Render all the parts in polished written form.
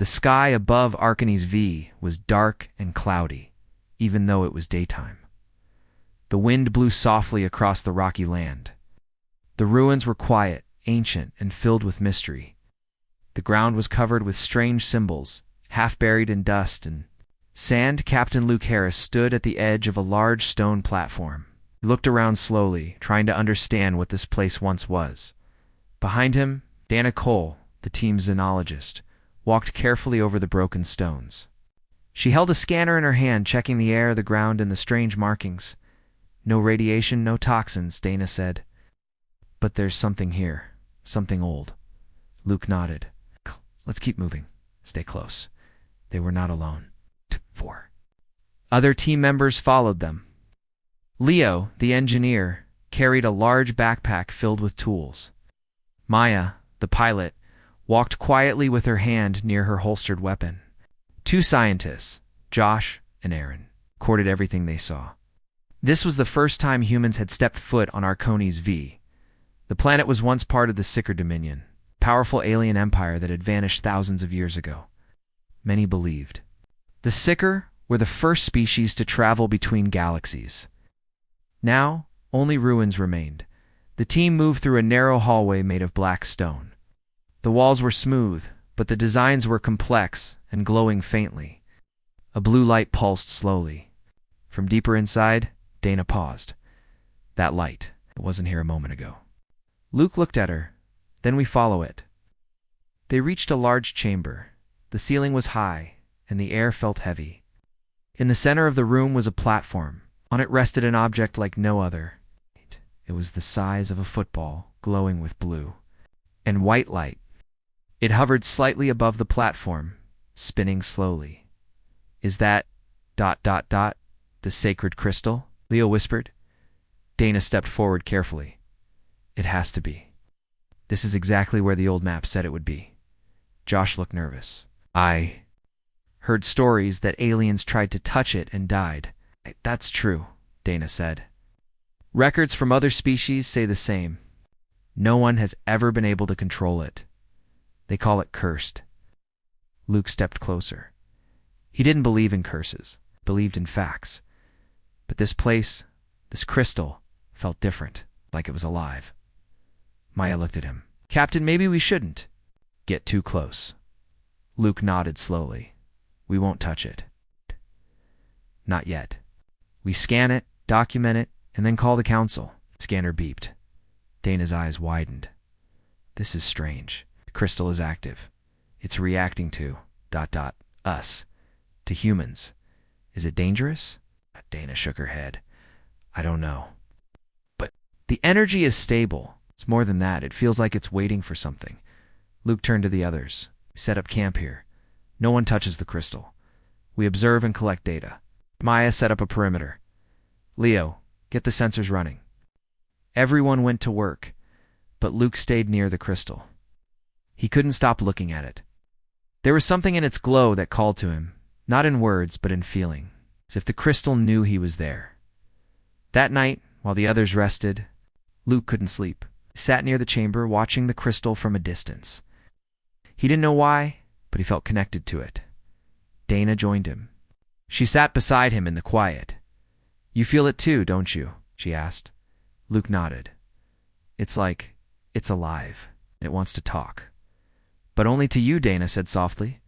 The sky above Arcanes V was dark and cloudy, even though it was daytime. The wind blew softly across the rocky land. The ruins were quiet, ancient, and filled with mystery. The ground was covered with strange symbols, half buried in dust and sand. Captain Luke Harris stood at the edge of a large stone platform. He looked around slowly, trying to understand what this place once was. Behind him, Dana Cole, the team's xenologist, walked carefully over the broken stones. She held a scanner in her hand, checking the air, the ground, and the strange markings. No radiation, no toxins, Dana said. But there's something here, something old. Luke nodded. Let's keep moving. Stay close. They were not alone. 4. Other team members followed them. Leo, the engineer, carried a large backpack filled with tools. Maya, the pilot, walked quietly with her hand near her holstered weapon. 2 scientists, Josh and Aaron, recorded everything they saw. This was the first time humans had stepped foot on Arcanes V. The planet was once part of the Sicker Dominion, a powerful alien empire that had vanished thousands of years ago. Many believed. The Sicker were the first species to travel between galaxies. Now, only ruins remained. The team moved through a narrow hallway made of black stone. The walls were smooth, but the designs were complex and glowing faintly. A blue light pulsed slowly. From deeper inside, Dana paused. That light, it wasn't here a moment ago. Luke looked at her. Then we follow it. They reached a large chamber. The ceiling was high, and the air felt heavy. In the center of the room was a platform. On it rested an object like no other. It was the size of a football, glowing with blue and white light. It hovered slightly above the platform, spinning slowly. Is that ... the sacred crystal? Leo whispered. Dana stepped forward carefully. It has to be. This is exactly where the old map said it would be. Josh looked nervous. I heard stories that aliens tried to touch it and died. That's true, Dana said. Records from other species say the same. No one has ever been able to control it. They call it cursed. Luke stepped closer. He didn't believe in curses, believed in facts. But this place, this crystal, felt different, like it was alive. Maya looked at him. Captain, maybe we shouldn't get too close. Luke nodded slowly. We won't touch it. Not yet. We scan it, document it, and then call the council. Scanner beeped. Dana's eyes widened. This is strange. The crystal is active. It's reacting to ... us. To humans. Is it dangerous? Dana shook her head. I don't know. But the energy is stable. It's more than that. It feels like it's waiting for something. Luke turned to the others. We set up camp here. No one touches the crystal. We observe and collect data. Maya set up a perimeter. Leo, get the sensors running. Everyone went to work, but Luke stayed near the crystal. He couldn't stop looking at it. There was something in its glow that called to him, not in words, but in feeling, as if the crystal knew he was there. That night, while the others rested, Luke couldn't sleep. He sat near the chamber, watching the crystal from a distance. He didn't know why, but he felt connected to it. Dana joined him. She sat beside him in the quiet. You feel it too, don't you? She asked. Luke nodded. It's like it's alive, and it wants to talk. But only to you, Dana said softly.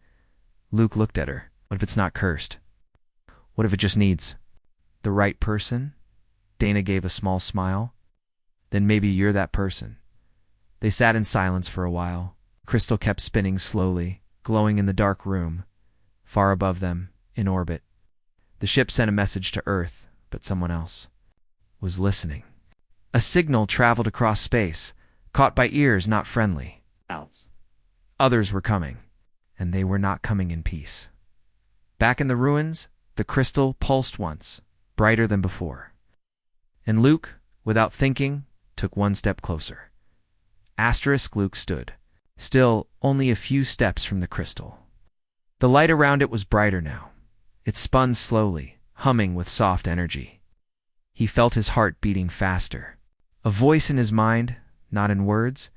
Luke looked at her. What if it's not cursed? What if it just needs the right person? Dana gave a small smile. Then maybe you're that person. They sat in silence for a while. Crystal kept spinning slowly, glowing in the dark room. Far above them, in orbit. The ship sent a message to Earth, but someone else was listening. A signal traveled across space, caught by ears not friendly. Others were coming, and they were not coming in peace. Back in the ruins, the crystal pulsed once, brighter than before. And Luke, without thinking, took one step closer. Luke stood, still only a few steps from the crystal. The light around it was brighter now. It spun slowly, humming with soft energy. He felt his heart beating faster. A voice in his mind, not in words,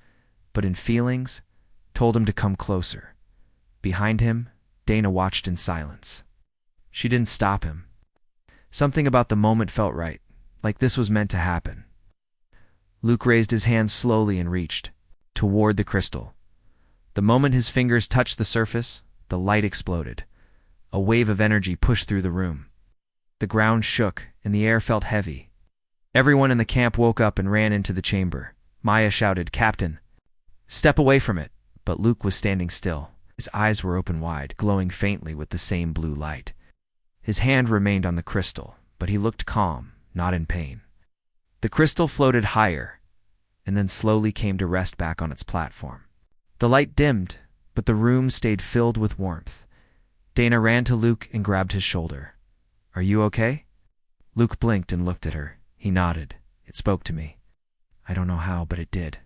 but in feelings, told him to come closer. Behind him, Dana watched in silence. She didn't stop him. Something about the moment felt right, like this was meant to happen. Luke raised his hand slowly and reached toward the crystal. The moment his fingers touched the surface, the light exploded. A wave of energy pushed through the room. The ground shook, and the air felt heavy. Everyone in the camp woke up and ran into the chamber. Maya shouted, "Captain, step away from it!" But Luke was standing still. His eyes were open wide, glowing faintly with the same blue light. His hand remained on the crystal, but he looked calm, not in pain. The crystal floated higher, and then slowly came to rest back on its platform. The light dimmed, but the room stayed filled with warmth. Dana ran to Luke and grabbed his shoulder. "Are you okay?" Luke blinked and looked at her. He nodded. "It spoke to me. I don't know how, but it did."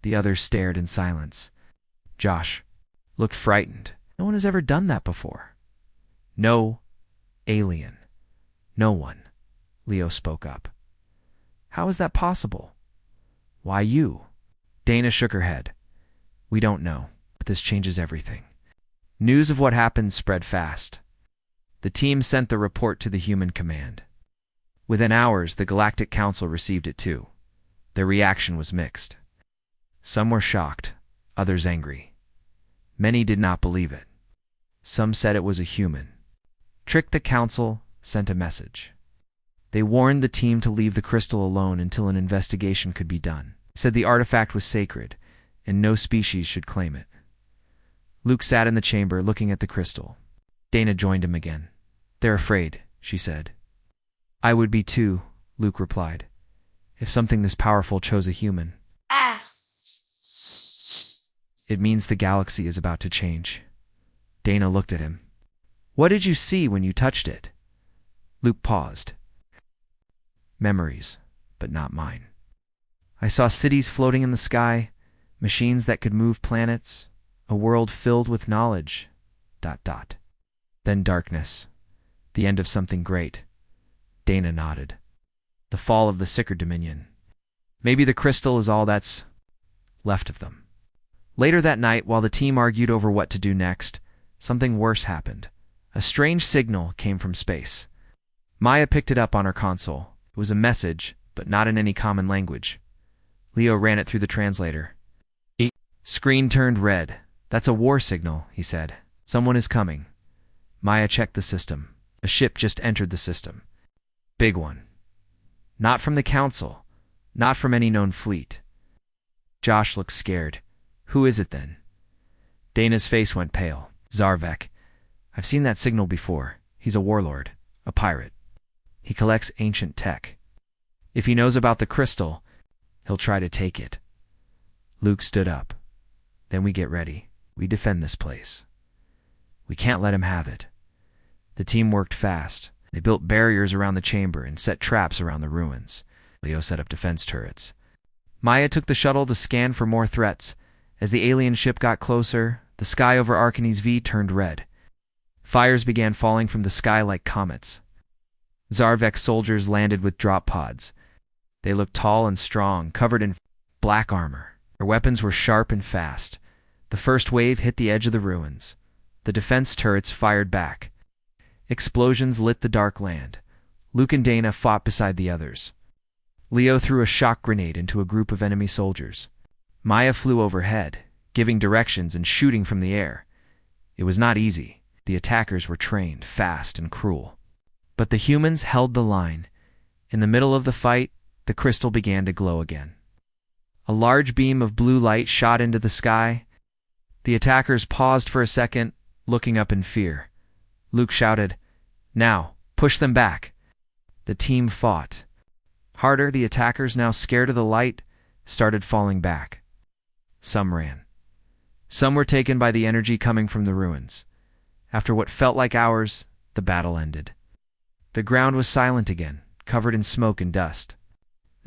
The others stared in silence. Josh looked frightened. No one has ever done that before. "No alien. No one," Leo spoke up. "How is that possible? Why you?" Dana shook her head. "We don't know, but this changes everything." News of what happened spread fast. The team sent the report to the Human Command. Within hours, the Galactic Council received it too. Their reaction was mixed. Some were shocked, others angry. Many did not believe it. Some said it was a human. Trick the Council sent a message. They warned the team to leave the crystal alone until an investigation could be done. Said the artifact was sacred, and no species should claim it. Luke sat in the chamber looking at the crystal. Dana joined him again. "They're afraid," she said. "I would be too," Luke replied, "if something this powerful chose a human. It means the galaxy is about to change." Dana looked at him. "What did you see when you touched it?" Luke paused. "Memories, but not mine. I saw cities floating in the sky, machines that could move planets, a world filled with knowledge. ... Then darkness. The end of something great." Dana nodded. "The fall of the Sicker Dominion. Maybe the crystal is all that's left of them." Later that night, while the team argued over what to do next, something worse happened. A strange signal came from space. Maya picked it up on her console. It was a message, but not in any common language. Leo ran it through the translator. Screen turned red. "That's a war signal," he said. "Someone is coming." Maya checked the system. A ship just entered the system. Big one. Not from the Council. Not from any known fleet. Josh looked scared. "Who is it then?" Dana's face went pale. "Zarvek. I've seen that signal before. He's a warlord. A pirate. He collects ancient tech. If he knows about the crystal, he'll try to take it." Luke stood up. "Then we get ready. We defend this place. We can't let him have it." The team worked fast. They built barriers around the chamber and set traps around the ruins. Leo set up defense turrets. Maya took the shuttle to scan for more threats. As the alien ship got closer, the sky over Arcanes V turned red. Fires began falling from the sky like comets. Zarvek's soldiers landed with drop pods. They looked tall and strong, covered in black armor. Their weapons were sharp and fast. The first wave hit the edge of the ruins. The defense turrets fired back. Explosions lit the dark land. Luke and Dana fought beside the others. Leo threw a shock grenade into a group of enemy soldiers. Maya flew overhead, giving directions and shooting from the air. It was not easy. The attackers were trained, fast, and cruel. But the humans held the line. In the middle of the fight, the crystal began to glow again. A large beam of blue light shot into the sky. The attackers paused for a second, looking up in fear. Luke shouted, "Now, push them back." The team fought. Harder, the attackers, now scared of the light, started falling back. Some ran. Some were taken by the energy coming from the ruins. After what felt like hours, the battle ended. The ground was silent again, covered in smoke and dust.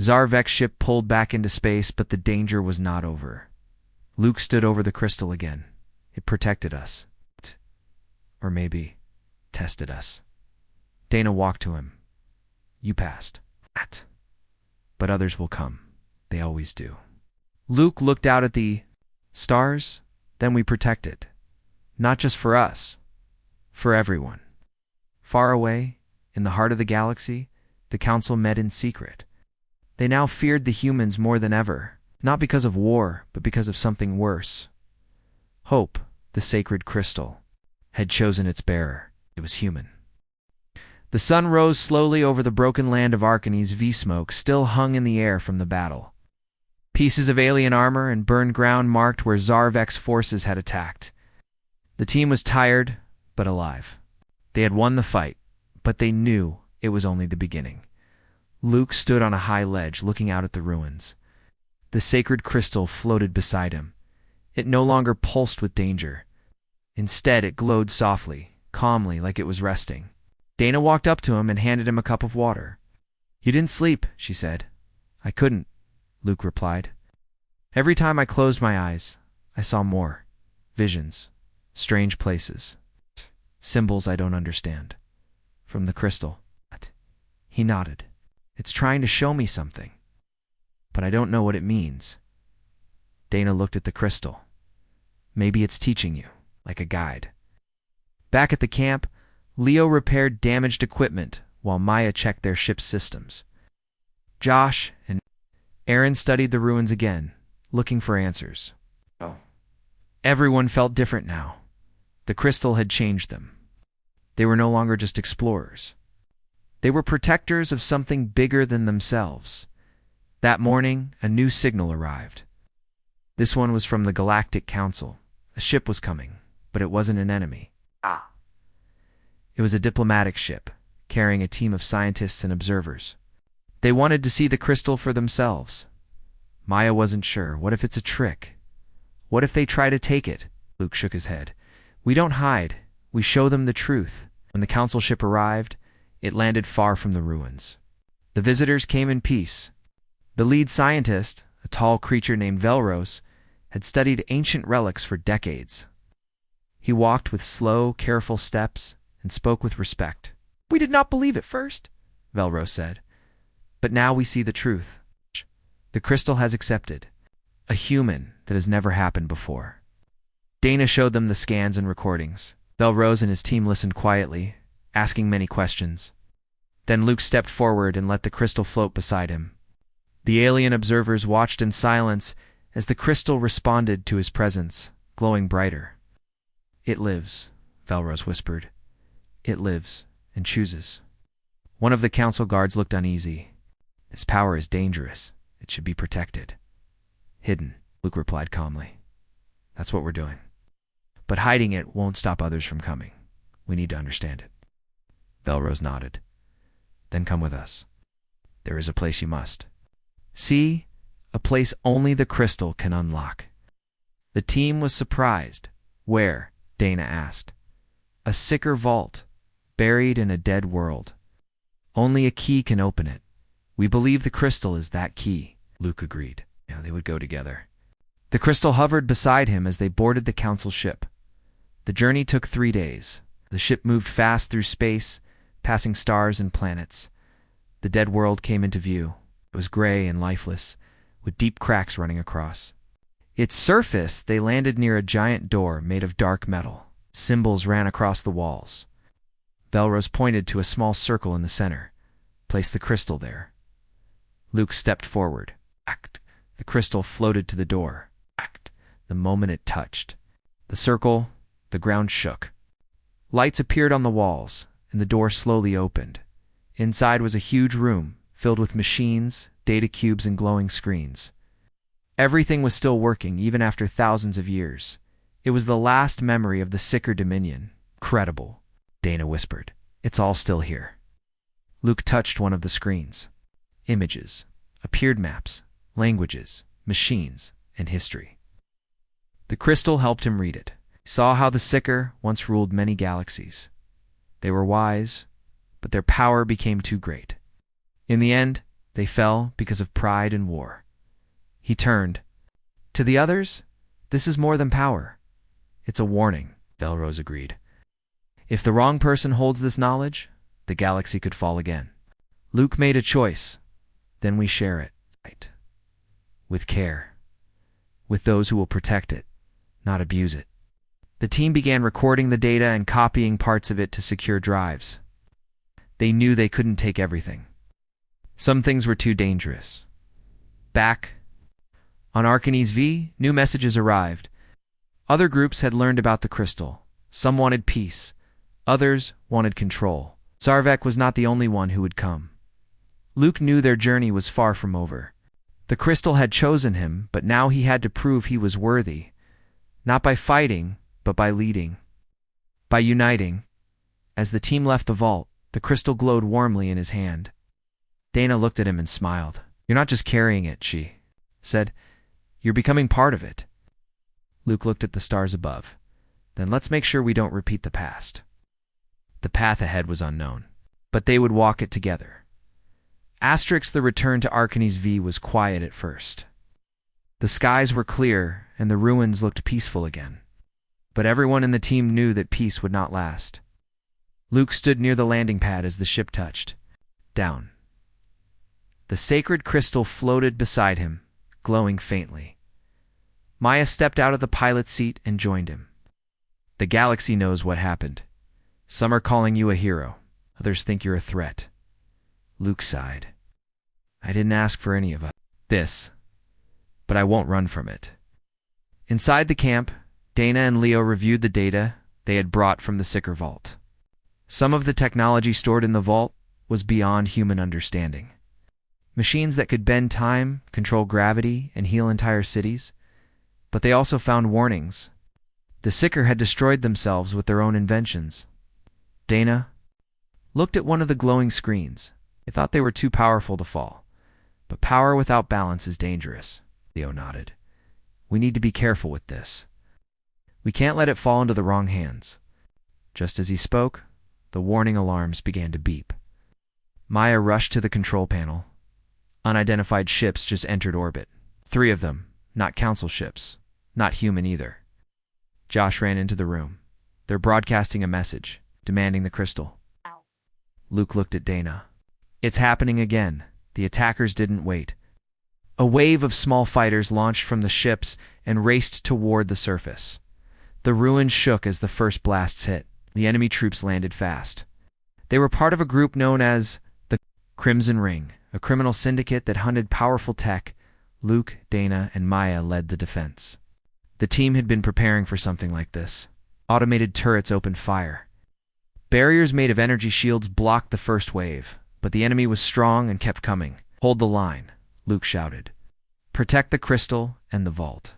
Zarvek's ship pulled back into space, but the danger was not over. Luke stood over the crystal again. It protected us. Or maybe tested us. Dana walked to him. "You passed. But others will come. They always do." Luke looked out at the stars. "Then we protect it. Not just for us, for everyone. Far away, in the heart of the galaxy, the council met in secret. They now feared the humans more than ever, not because of war, but because of something worse. Hope, the sacred crystal, had chosen its bearer. It was human. The sun rose slowly over the broken land of Arcanes. V-smoke still hung in the air from the battle. Pieces of alien armor and burned ground marked where Zarvek's forces had attacked. The team was tired, but alive. They had won the fight, but they knew it was only the beginning. Luke stood on a high ledge looking out at the ruins. The sacred crystal floated beside him. It no longer pulsed with danger. Instead, it glowed softly, calmly, like it was resting. Dana walked up to him and handed him a cup of water. "You didn't sleep," she said. "I couldn't," Luke replied. "Every time I closed my eyes, I saw more. Visions, strange places, symbols I don't understand. From the crystal." He nodded. "It's trying to show me something, but I don't know what it means." Dana looked at the crystal. "Maybe it's teaching you, like a guide." Back at the camp, Leo repaired damaged equipment while Maya checked their ship's systems. Josh and Aaron studied the ruins again, looking for answers. Everyone felt different now. The crystal had changed them. They were no longer just explorers. They were protectors of something bigger than themselves. That morning, a new signal arrived. This one was from the Galactic Council. A ship was coming, but it wasn't an enemy. It was a diplomatic ship, carrying a team of scientists and observers. They wanted to see the crystal for themselves. Maya wasn't sure. What if it's a trick? What if they try to take it? Luke shook his head. "We don't hide. We show them the truth." When the council ship arrived, it landed far from the ruins. The visitors came in peace. The lead scientist, a tall creature named Velros, had studied ancient relics for decades. He walked with slow, careful steps and spoke with respect. "We did not believe at first," Velros said, "but now we see the truth. The crystal has accepted a human that has never happened before." Dana showed them the scans and recordings. Velros and his team listened quietly, asking many questions. Then Luke stepped forward and let the crystal float beside him. The alien observers watched in silence as the crystal responded to his presence, glowing brighter. "It lives," Velros whispered. "It lives and chooses." One of the council guards looked uneasy. "This power is dangerous. It should be protected." "Hidden," Luke replied calmly. "That's what we're doing. But hiding it won't stop others from coming. We need to understand it." Velros nodded. "Then come with us. There is a place you must. See, a place only the crystal can unlock." The team was surprised. "Where?" Dana asked. "A sicker vault, buried in a dead world. Only a key can open it. We believe the crystal is that key," Luke agreed. They would go together. The crystal hovered beside him as they boarded the council ship. The journey took 3 days. The ship moved fast through space, passing stars and planets. The dead world came into view. It was gray and lifeless, with deep cracks running across. Its surface, they landed near a giant door made of dark metal. Symbols ran across the walls. Velros pointed to a small circle in the center. "Place the crystal there." Luke stepped forward. The crystal floated to the door. The moment it touched the circle, the ground shook. Lights appeared on the walls, and the door slowly opened. Inside was a huge room, filled with machines, data cubes, and glowing screens. Everything was still working, even after thousands of years. It was the last memory of the Sicker Dominion. "Credible," Dana whispered. "It's all still here." Luke touched one of the screens. Images appeared, maps, languages, machines, and history. The crystal helped him read it. He saw how the Sicker once ruled many galaxies. They were wise, but their power became too great. In the end, they fell because of pride and war. He turned. "To the others, this is more than power. It's a warning," Velros agreed. "If the wrong person holds this knowledge, the galaxy could fall again." Luke made a choice. Then we share it. Right. With care. With those who will protect it, not abuse it. The team began recording the data and copying parts of it to secure drives. They knew they couldn't take everything. Some things were too dangerous. Back on Arcanese V, new messages arrived. Other groups had learned about the crystal. Some wanted peace. Others wanted control. Sarvek was not the only one who would come. Luke knew their journey was far from over. The crystal had chosen him, but now he had to prove he was worthy. Not by fighting, but by leading. By uniting. As the team left the vault, the crystal glowed warmly in his hand. Dana looked at him and smiled. "You're not just carrying it," she said. "You're becoming part of it." Luke looked at the stars above. "Then let's make sure we don't repeat the past." The path ahead was unknown, but they would walk it together. The return to Arcanese V was quiet at first. The skies were clear, and the ruins looked peaceful again. But everyone in the team knew that peace would not last. Luke stood near the landing pad as the ship touched down. The sacred crystal floated beside him, glowing faintly. Maya stepped out of the pilot's seat and joined him. "The galaxy knows what happened. Some are calling you a hero. Others think you're a threat." Luke sighed. "I didn't ask for any of this, but I won't run from it." Inside the camp, Dana and Leo reviewed the data they had brought from the Sicker Vault. Some of the technology stored in the vault was beyond human understanding. Machines that could bend time, control gravity, and heal entire cities. But they also found warnings. The Sicker had destroyed themselves with their own inventions. Dana looked at one of the glowing screens. They thought they were too powerful to fall. But power without balance is dangerous. Leo nodded. "We need to be careful with this. We can't let it fall into the wrong hands." Just as he spoke, the warning alarms began to beep. Maya rushed to the control panel. Unidentified ships just entered orbit. 3 of them, not council ships, not human either. Josh ran into the room. They're broadcasting a message, demanding the crystal. Luke looked at Dana. "It's happening again." The attackers didn't wait. A wave of small fighters launched from the ships and raced toward the surface. The ruins shook as the first blasts hit. The enemy troops landed fast. They were part of a group known as the Crimson Ring, a criminal syndicate that hunted powerful tech. Luke, Dana, and Maya led the defense. The team had been preparing for something like this. Automated turrets opened fire. Barriers made of energy shields blocked the first wave, but the enemy was strong and kept coming. "Hold the line," Luke shouted. "Protect the crystal and the vault."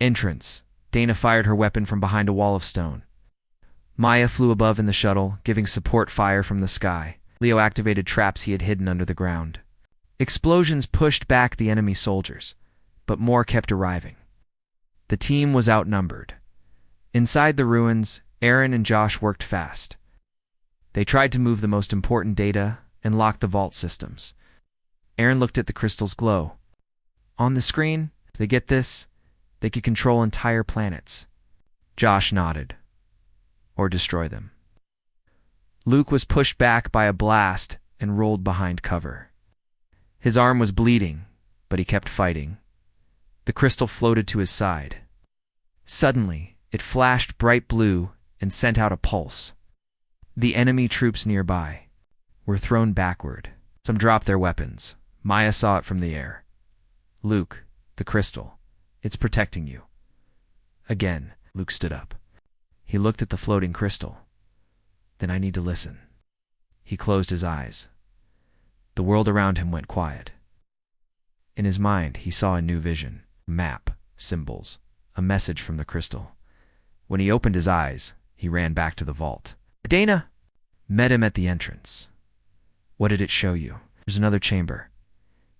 Entrance. Dana fired her weapon from behind a wall of stone. Maya flew above in the shuttle, giving support fire from the sky. Leo activated traps he had hidden under the ground. Explosions pushed back the enemy soldiers, but more kept arriving. The team was outnumbered. Inside the ruins, Aaron and Josh worked fast. They tried to move the most important data and lock the vault systems. Aaron looked at the crystal's glow. On the screen, if they get this, they could control entire planets. Josh nodded. Or destroy them. Luke was pushed back by a blast and rolled behind cover. His arm was bleeding, but he kept fighting. The crystal floated to his side. Suddenly, it flashed bright blue and sent out a pulse. The enemy troops nearby were thrown backward. Some dropped their weapons. Maya saw it from the air. "Luke, the crystal. It's protecting you." Again, Luke stood up. He looked at the floating crystal. "Then I need to listen." He closed his eyes. The world around him went quiet. In his mind, he saw a new vision. A map, symbols, a message from the crystal. When he opened his eyes, he ran back to the vault. Dana met him at the entrance. "What did it show you?" "There's another chamber,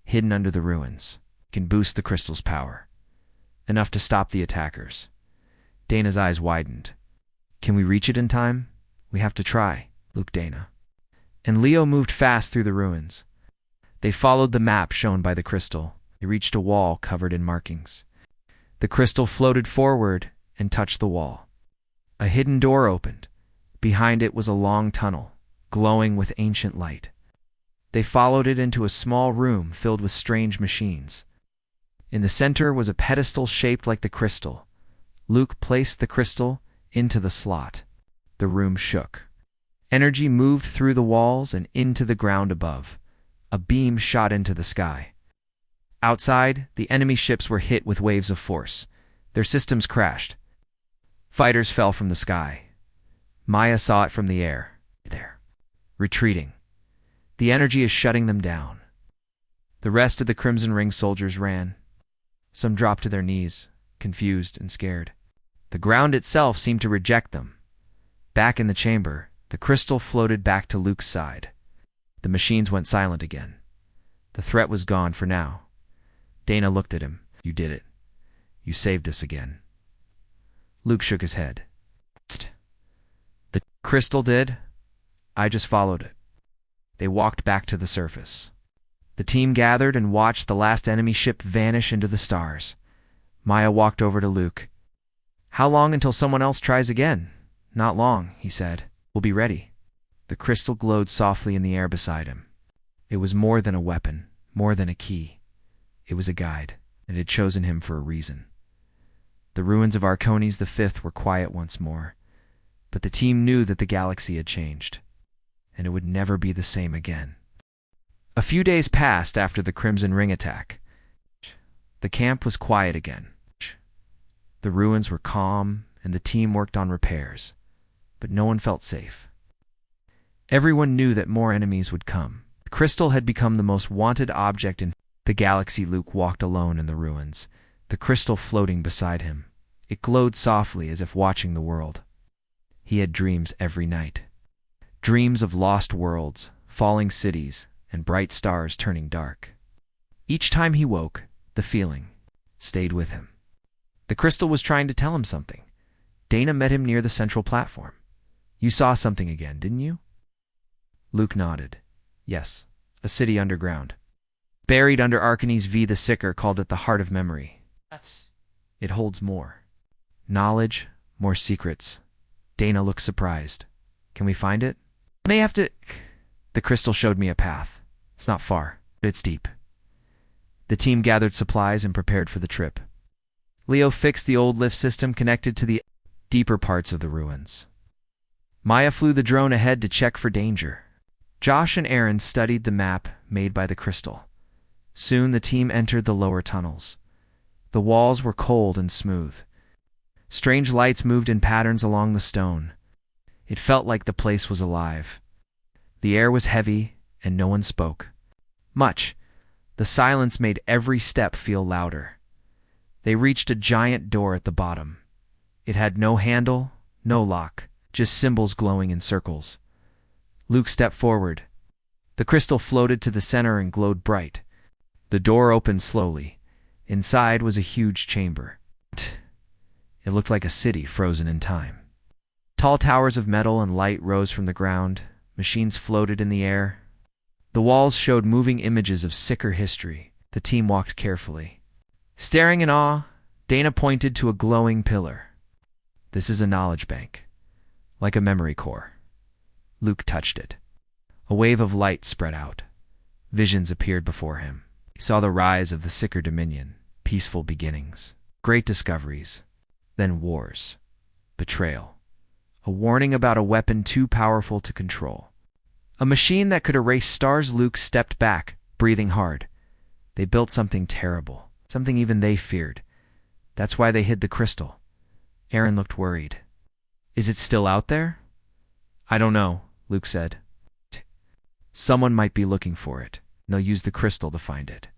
hidden under the ruins. It can boost the crystal's power. Enough to stop the attackers." Dana's eyes widened. "Can we reach it in time?" "We have to try." Luke, Dana. And Leo moved fast through the ruins. They followed the map shown by the crystal. They reached a wall covered in markings. The crystal floated forward and touched the wall. A hidden door opened. Behind it was a long tunnel, glowing with ancient light. They followed it into a small room filled with strange machines. In the center was a pedestal shaped like the crystal. Luke placed the crystal into the slot. The room shook. Energy moved through the walls and into the ground above. A beam shot into the sky. Outside, the enemy ships were hit with waves of force. Their systems crashed. Fighters fell from the sky. Maya saw it from the air. There. Retreating. The energy is shutting them down. The rest of the Crimson Ring soldiers ran. Some dropped to their knees, confused and scared. The ground itself seemed to reject them. Back in the chamber, the crystal floated back to Luke's side. The machines went silent again. The threat was gone for now. Dana looked at him. You did it. You saved us again. Luke shook his head. The crystal did? I just followed it. They walked back to the surface. The team gathered and watched the last enemy ship vanish into the stars. Maya walked over to Luke. How long until someone else tries again? Not long, he said. We'll be ready. The crystal glowed softly in the air beside him. It was more than a weapon, more than a key. It was a guide, and it had chosen him for a reason. The ruins of Arcones V were quiet once more, but the team knew that the galaxy had changed, and it would never be the same again. A few days passed after the Crimson Ring attack. The camp was quiet again. The ruins were calm, and the team worked on repairs, but no one felt safe. Everyone knew that more enemies would come. The crystal had become the most wanted object in the galaxy. Luke walked alone in the ruins, the crystal floating beside him. It glowed softly as if watching the world. He had dreams every night. Dreams of lost worlds, falling cities, and bright stars turning dark. Each time he woke, the feeling stayed with him. The crystal was trying to tell him something. Dana met him near the central platform. You saw something again, didn't you? Luke nodded. Yes, a city underground. Buried under Arcanes V, the Sicker called it the Heart of Memory. It holds more. Knowledge, more secrets. Dana looked surprised. Can we find it? May have to... The crystal showed me a path. It's not far, but it's deep. The team gathered supplies and prepared for the trip. Leo fixed the old lift system connected to the deeper parts of the ruins. Maya flew the drone ahead to check for danger. Josh and Aaron studied the map made by the crystal. Soon the team entered the lower tunnels. The walls were cold and smooth. Strange lights moved in patterns along the stone. It felt like the place was alive. The air was heavy, and no one spoke. Much. The silence made every step feel louder. They reached a giant door at the bottom. It had no handle, no lock, just symbols glowing in circles. Luke stepped forward. The crystal floated to the center and glowed bright. The door opened slowly. Inside was a huge chamber. It looked like a city frozen in time. Tall towers of metal and light rose from the ground. Machines floated in the air. The walls showed moving images of Sicker history. The team walked carefully. Staring in awe, Dana pointed to a glowing pillar. This is a knowledge bank, like a memory core. Luke touched it. A wave of light spread out. Visions appeared before him. He saw the rise of the Sicker Dominion, peaceful beginnings, great discoveries, then wars, betrayal, a warning about a weapon too powerful to control. A machine that could erase stars. Luke stepped back, breathing hard. They built something terrible, something even they feared. That's why they hid the crystal. Aaron looked worried. Is it still out there? I don't know, Luke said. Someone might be looking for it. They'll use the crystal to find it.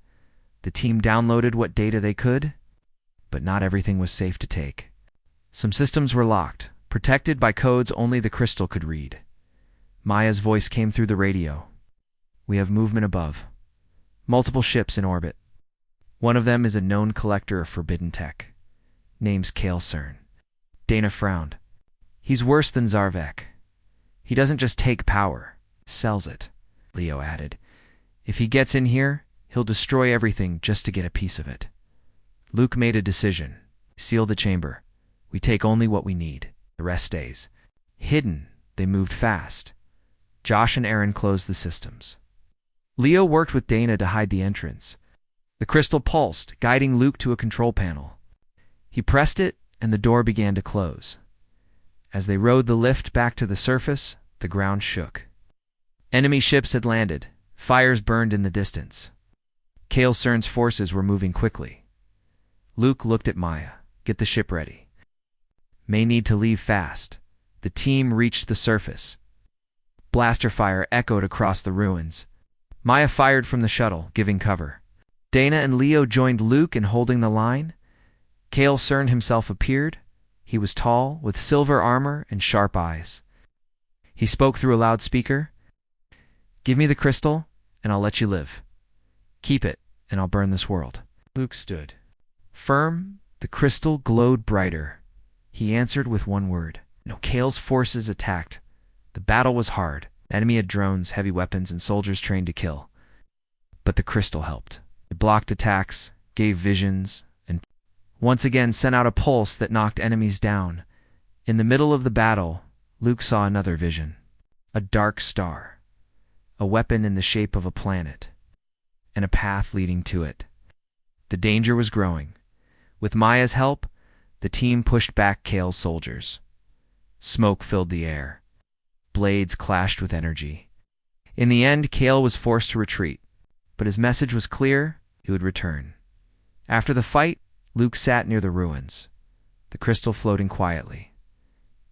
The team downloaded what data they could, but not everything was safe to take. Some systems were locked, protected by codes only the crystal could read. Maya's voice came through the radio. We have movement above. Multiple ships in orbit. One of them is a known collector of forbidden tech. Name's Kale Cern. Dana frowned. He's worse than Zarvek. He doesn't just take power, sells it, Leo added. If he gets in here, he'll destroy everything just to get a piece of it. Luke made a decision. Seal the chamber. We take only what we need. The rest stays. Hidden, they moved fast. Josh and Aaron closed the systems. Leo worked with Dana to hide the entrance. The crystal pulsed, guiding Luke to a control panel. He pressed it, and the door began to close. As they rode the lift back to the surface, the ground shook. Enemy ships had landed. Fires burned in the distance. Kale Cern's forces were moving quickly. Luke looked at Maya. Get the ship ready. May need to leave fast. The team reached the surface. Blaster fire echoed across the ruins. Maya fired from the shuttle, giving cover. Dana and Leo joined Luke in holding the line. Kale Cern himself appeared. He was tall, with silver armor and sharp eyes. He spoke through a loudspeaker. Give me the crystal, and I'll let you live. Keep it, and I'll burn this world. Luke stood. Firm, the crystal glowed brighter. He answered with one word. No, Kale's forces attacked. The battle was hard. The enemy had drones, heavy weapons, and soldiers trained to kill. But the crystal helped. It blocked attacks, gave visions, and once again sent out a pulse that knocked enemies down. In the middle of the battle, Luke saw another vision. A dark star. A weapon in the shape of a planet. And a path leading to it. The danger was growing. With Maya's help, the team pushed back Kale's soldiers. Smoke filled the air. Blades clashed with energy. In the end, Kale was forced to retreat, but his message was clear: he would return. After the fight, Luke sat near the ruins, the crystal floating quietly.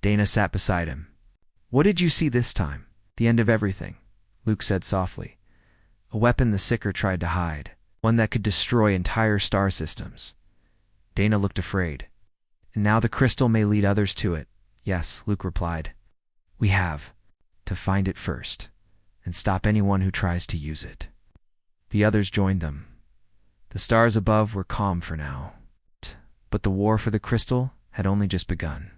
Dana sat beside him. What did you see this time? The end of everything, Luke said softly. A weapon the Seeker tried to hide, one that could destroy entire star systems. Dana looked afraid. And now the crystal may lead others to it. Yes, Luke replied. We have to find it first, and stop anyone who tries to use it. The others joined them. The stars above were calm for now. But the war for the crystal had only just begun.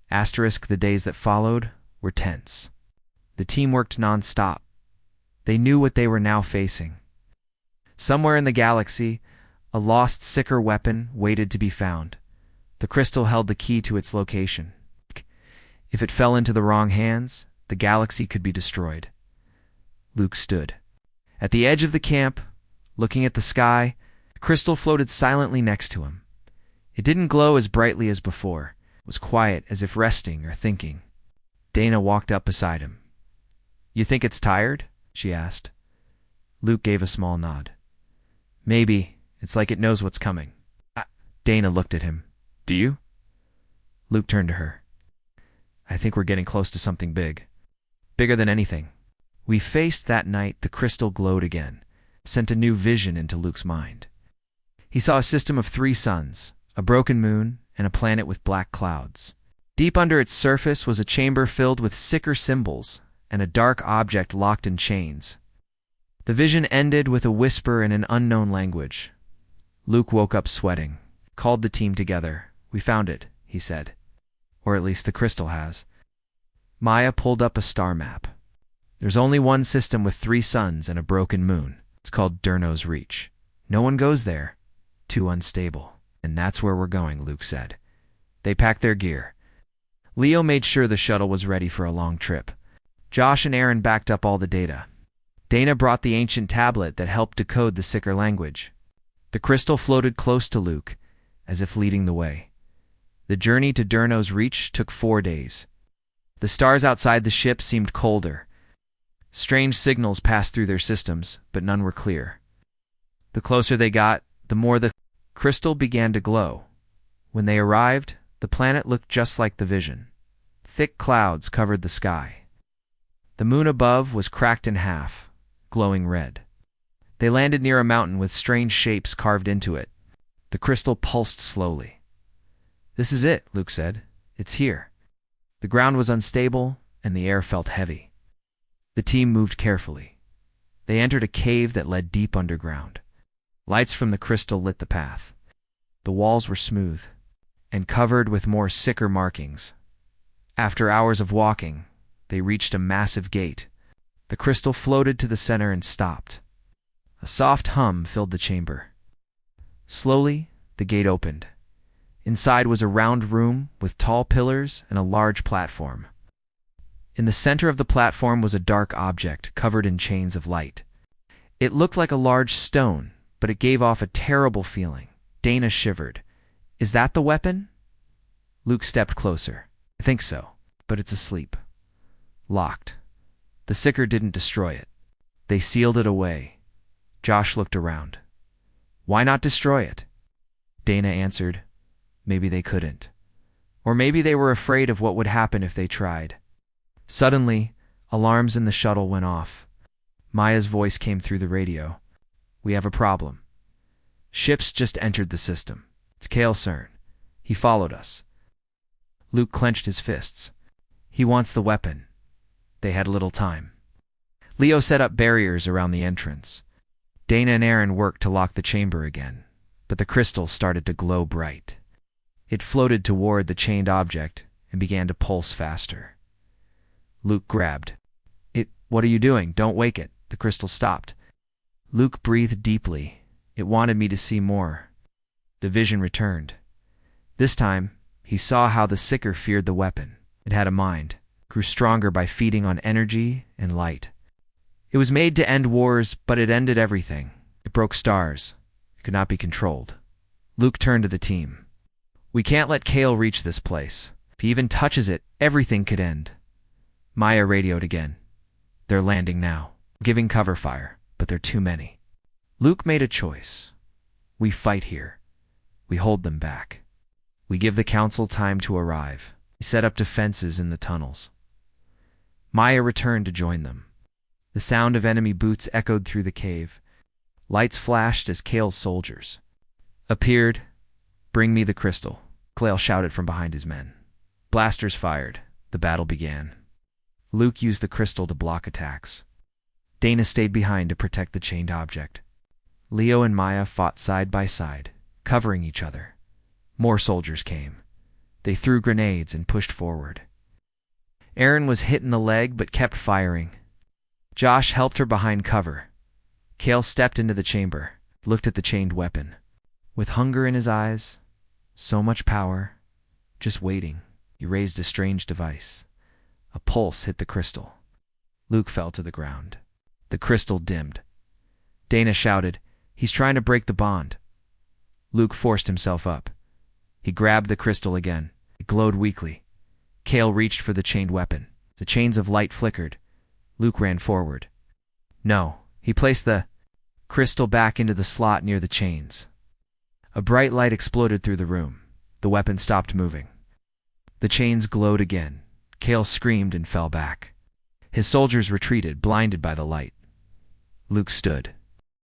The days that followed were tense. The team worked non-stop. They knew what they were now facing. Somewhere in the galaxy, a lost Seeker weapon waited to be found. The crystal held the key to its location. If it fell into the wrong hands, the galaxy could be destroyed. Luke stood. At the edge of the camp, looking at the sky, the crystal floated silently next to him. It didn't glow as brightly as before. It was quiet, as if resting or thinking. Dana walked up beside him. You think it's tired? She asked. Luke gave a small nod. Maybe. It's like it knows what's coming. Dana looked at him. Do you? Luke turned to her. I think we're getting close to something big. Bigger than anything. We faced that night. The crystal glowed again, sent a new vision into Luke's mind. He saw a system of 3 suns, a broken moon, and a planet with black clouds. Deep under its surface was a chamber filled with Seeker symbols and a dark object locked in chains. The vision ended with a whisper in an unknown language. Luke woke up sweating, called the team together. We found it, he said. Or at least the crystal has. Maya pulled up a star map. There's only one system with 3 suns and a broken moon. It's called Durno's Reach. No one goes there. Too unstable. And that's where we're going, Luke said. They packed their gear. Leo made sure the shuttle was ready for a long trip. Josh and Aaron backed up all the data. Dana brought the ancient tablet that helped decode the Seeker language. The crystal floated close to Luke, as if leading the way. The journey to Durno's Reach took 4 days. The stars outside the ship seemed colder. Strange signals passed through their systems, but none were clear. The closer they got, the more the crystal began to glow. When they arrived, the planet looked just like the vision. Thick clouds covered the sky. The moon above was cracked in half, glowing red. They landed near a mountain with strange shapes carved into it. The crystal pulsed slowly. This is it, Luke said. It's here. The ground was unstable, and the air felt heavy. The team moved carefully. They entered a cave that led deep underground. Lights from the crystal lit the path. The walls were smooth, and covered with more Seeker markings. After hours of walking, they reached a massive gate. The crystal floated to the center and stopped. A soft hum filled the chamber. Slowly, the gate opened. Inside was a round room with tall pillars and a large platform. In the center of the platform was a dark object covered in chains of light. It looked like a large stone, but it gave off a terrible feeling. Dana shivered. Is that the weapon? Luke stepped closer. I think so, but it's asleep. Locked. The Seeker didn't destroy it. They sealed it away. Josh looked around. Why not destroy it? Dana answered, maybe they couldn't. Or maybe they were afraid of what would happen if they tried. Suddenly, alarms in the shuttle went off. Maya's voice came through the radio. We have a problem. Ships just entered the system. It's Kale Cern. He followed us. Luke clenched his fists. He wants the weapon. They had little time. Leo set up barriers around the entrance. Dana and Aaron worked to lock the chamber again, but the crystal started to glow bright. It floated toward the chained object and began to pulse faster. Luke grabbed. What are you doing? Don't wake it. The crystal stopped. Luke breathed deeply. It wanted me to see more. The vision returned. This time, he saw how the Seeker feared the weapon. It had a mind, grew stronger by feeding on energy and light. It was made to end wars, but it ended everything. It broke stars. It could not be controlled. Luke turned to the team. We can't let Kale reach this place. If he even touches it, everything could end. Maya radioed again. They're landing now, giving cover fire, but they're too many. Luke made a choice. We fight here. We hold them back. We give the council time to arrive. We set up defenses in the tunnels. Maya returned to join them. The sound of enemy boots echoed through the cave. Lights flashed as Kale's soldiers appeared. Bring me the crystal, Kale shouted from behind his men. Blasters fired. The battle began. Luke used the crystal to block attacks. Dana stayed behind to protect the chained object. Leo and Maya fought side by side, covering each other. More soldiers came. They threw grenades and pushed forward. Aaron was hit in the leg but kept firing. Josh helped her behind cover. Kale stepped into the chamber, looked at the chained weapon. With hunger in his eyes, so much power, just waiting, he raised a strange device. A pulse hit the crystal. Luke fell to the ground. The crystal dimmed. Dana shouted, He's trying to break the bond. Luke forced himself up. He grabbed the crystal again. It glowed weakly. Kale reached for the chained weapon. The chains of light flickered. Luke ran forward. No, he placed the crystal back into the slot near the chains. A bright light exploded through the room. The weapon stopped moving. The chains glowed again. Kale screamed and fell back. His soldiers retreated, blinded by the light. Luke stood.